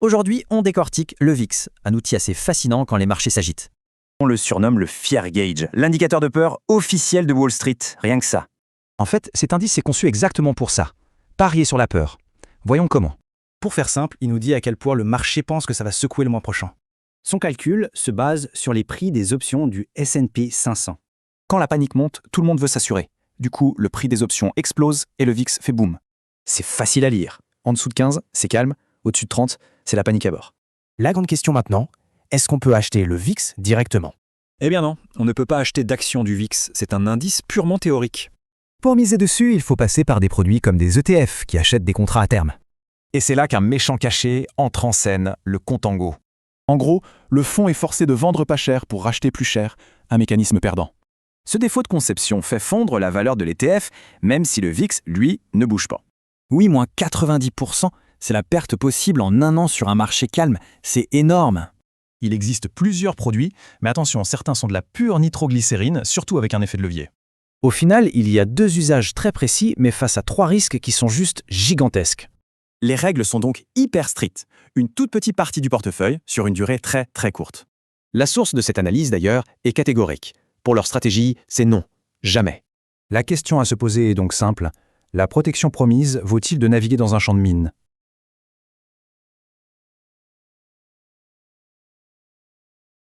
Aujourd'hui, on décortique le VIX, un outil assez fascinant quand les marchés s'agitent. On le surnomme le Fear Gauge, l'indicateur de peur officiel de Wall Street, rien que ça. En fait, cet indice est conçu exactement pour ça. Parier sur la peur. Voyons comment. Pour faire simple, il nous dit à quel point le marché pense que ça va secouer le mois prochain. Son calcul se base sur les prix des options du S&P 500. Quand la panique monte, tout le monde veut s'assurer. Du coup, le prix des options explose et le VIX fait boum. C'est facile à lire. En dessous de 15, c'est calme. Au-dessus de 30, c'est la panique à bord. La grande question maintenant, est-ce qu'on peut acheter le VIX directement? Eh bien non, on ne peut pas acheter d'actions du VIX, c'est un indice purement théorique. Pour miser dessus, il faut passer par des produits comme des ETF qui achètent des contrats à terme. Et c'est là qu'un méchant caché entre en scène, le contango. En gros, le fonds est forcé de vendre pas cher pour racheter plus cher, un mécanisme perdant. Ce défaut de conception fait fondre la valeur de l'ETF, même si le VIX, lui, ne bouge pas. Oui, moins 90%, c'est la perte possible en un an sur un marché calme. C'est énorme. Il existe plusieurs produits, mais attention, certains sont de la pure nitroglycérine, surtout avec un effet de levier. Au final, il y a 2 usages très précis, mais face à 3 risques qui sont juste gigantesques. Les règles sont donc hyper strictes. Une toute petite partie du portefeuille sur une durée très très courte. La source de cette analyse, d'ailleurs, est catégorique. Pour leur stratégie, c'est non. Jamais. La question à se poser est donc simple. La protection promise vaut-il de naviguer dans un champ de mine?